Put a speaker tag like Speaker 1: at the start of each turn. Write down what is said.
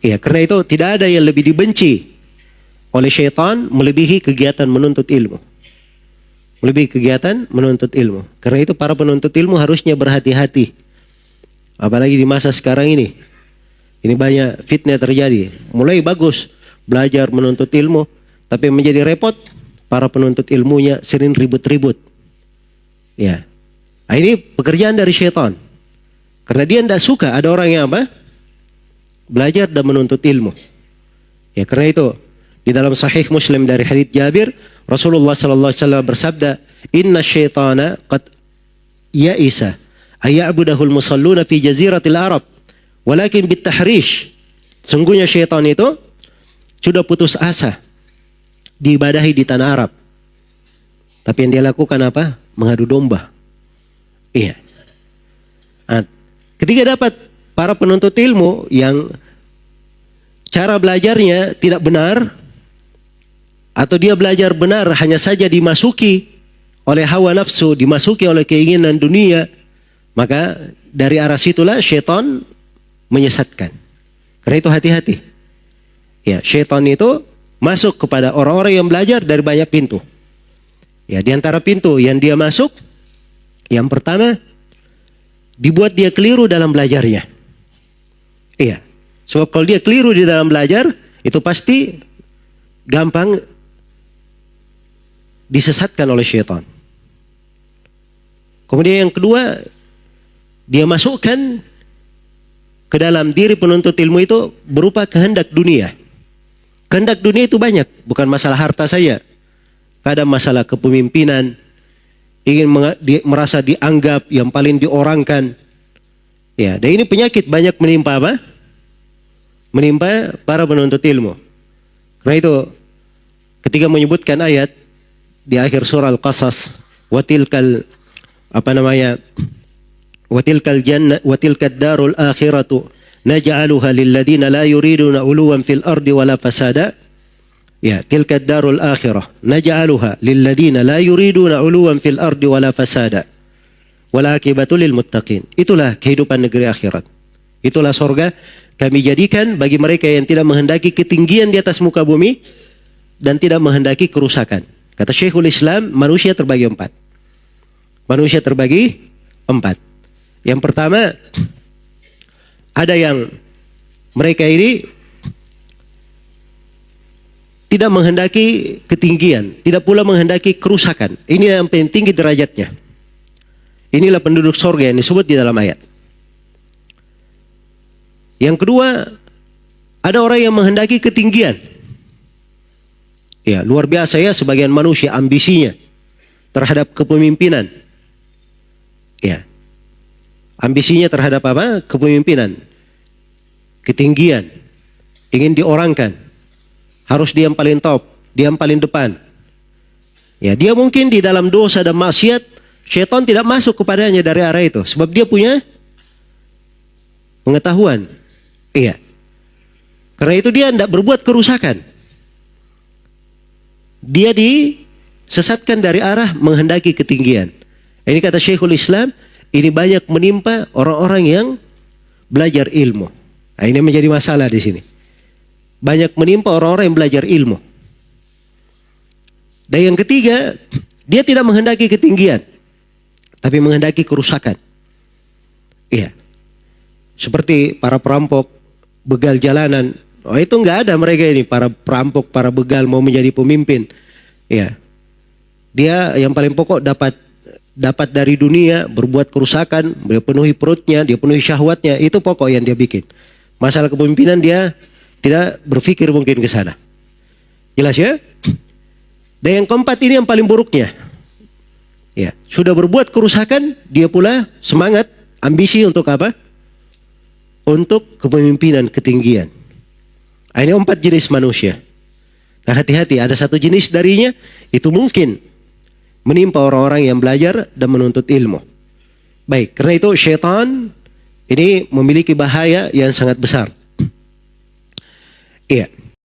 Speaker 1: Ya, karena itu tidak ada yang lebih dibenci oleh syaitan melebihi kegiatan menuntut ilmu. Melebihi kegiatan menuntut ilmu. Karena itu para penuntut ilmu harusnya berhati-hati. Apalagi di masa sekarang ini. Ini banyak fitnah terjadi. Mulai bagus belajar menuntut ilmu, tapi menjadi repot para penuntut ilmunya sering ribut-ribut. Ya. Nah, ini pekerjaan dari syaitan. Karena dia tidak suka ada orang yang apa? Belajar dan menuntut ilmu. Ya, karena itu di dalam Sahih Muslim dari hadits Jabir, Rasulullah sallallahu alaihi wasallam bersabda, "Inna syaitana qad ya'isa ayya'budahul musalluna fi jaziratil Arab, walakin bitahrish." Sungguhnya syaitan itu sudah putus asa diibadahi di tanah Arab. Tapi yang dia lakukan apa? Mengadu domba. Iya. Nah, ketika dapat para penuntut ilmu yang cara belajarnya tidak benar, atau dia belajar benar hanya saja dimasuki oleh hawa nafsu, dimasuki oleh keinginan dunia, maka dari arah situlah syaitan menyesatkan. Karena itu hati-hati. Ya, syaitan itu masuk kepada orang-orang yang belajar dari banyak pintu. Ya, di antara pintu yang dia masuk, yang pertama, dibuat dia keliru dalam belajarnya. Iya. Sebab kalau dia keliru di dalam belajar, itu pasti gampang disesatkan oleh syaitan. Kemudian yang kedua, dia masukkan ke dalam diri penuntut ilmu itu berupa kehendak dunia. Kehendak dunia itu banyak, bukan masalah harta saja. Kadang masalah kepemimpinan, ingin merasa dianggap yang paling diorangkan. Ya, dan ini penyakit banyak menimpa apa? Menimpa para penuntut ilmu. Karena itu ketika menyebutkan ayat di akhir surah Al-Qasas, watilkal jannah watilkad darul akhiratu naj'aluha lil ladzina la yuriduna uluwan fil ardi wala fasada. Ya, tilkad darul akhirah naj'aluha lil ladzina la yuriduna uluwan fil ardi wala fasada. Wal akibatu lil muttaqin. Itulah kehidupan negeri akhirat. Itulah surga kami jadikan bagi mereka yang tidak menghendaki ketinggian di atas muka bumi dan tidak menghendaki kerusakan. Kata Syekhul Islam, manusia terbagi 4. Manusia terbagi 4. Yang pertama, ada yang mereka ini tidak menghendaki ketinggian, tidak pula menghendaki kerusakan. Ini yang paling tinggi derajatnya. Inilah penduduk surga yang disebut di dalam ayat. Yang kedua, ada orang yang menghendaki ketinggian. Ya, luar biasa ya sebagian manusia ambisinya terhadap kepemimpinan. Ya. Ambisinya terhadap apa? Kepemimpinan. Ketinggian. Ingin diorangkan. Harus dia yang paling top, dia yang paling depan. Ya, dia mungkin di dalam dosa dan maksiat, syaitan tidak masuk kepadanya dari arah itu. Sebab dia punya pengetahuan. Iya. Karena itu dia tidak berbuat kerusakan. Dia disesatkan dari arah menghendaki ketinggian. Ini kata Syekhul Islam, ini banyak menimpa orang-orang yang belajar ilmu. Nah, ini menjadi masalah di sini. Banyak menimpa orang-orang yang belajar ilmu. Dan yang ketiga, dia tidak menghendaki ketinggian, tapi menghendaki kerusakan. Iya. Seperti para perampok, begal jalanan. Oh, itu nggak ada mereka ini, para perampok, para begal mau menjadi pemimpin. Iya. Dia yang paling pokok dapat dari dunia, berbuat kerusakan, dia penuhi perutnya, dia penuhi syahwatnya, itu pokok yang dia bikin. Masalah kepemimpinan dia tidak berpikir mungkin ke sana. Jelas ya? Dan yang keempat ini yang paling buruknya. Ya, sudah berbuat kerusakan, dia pula semangat, ambisi untuk apa? Untuk kepemimpinan, ketinggian. Ini 4 jenis manusia. Nah, hati-hati, ada satu jenis darinya, itu mungkin menimpa orang-orang yang belajar dan menuntut ilmu. Baik, karena itu syaitan ini memiliki bahaya yang sangat besar. Iya.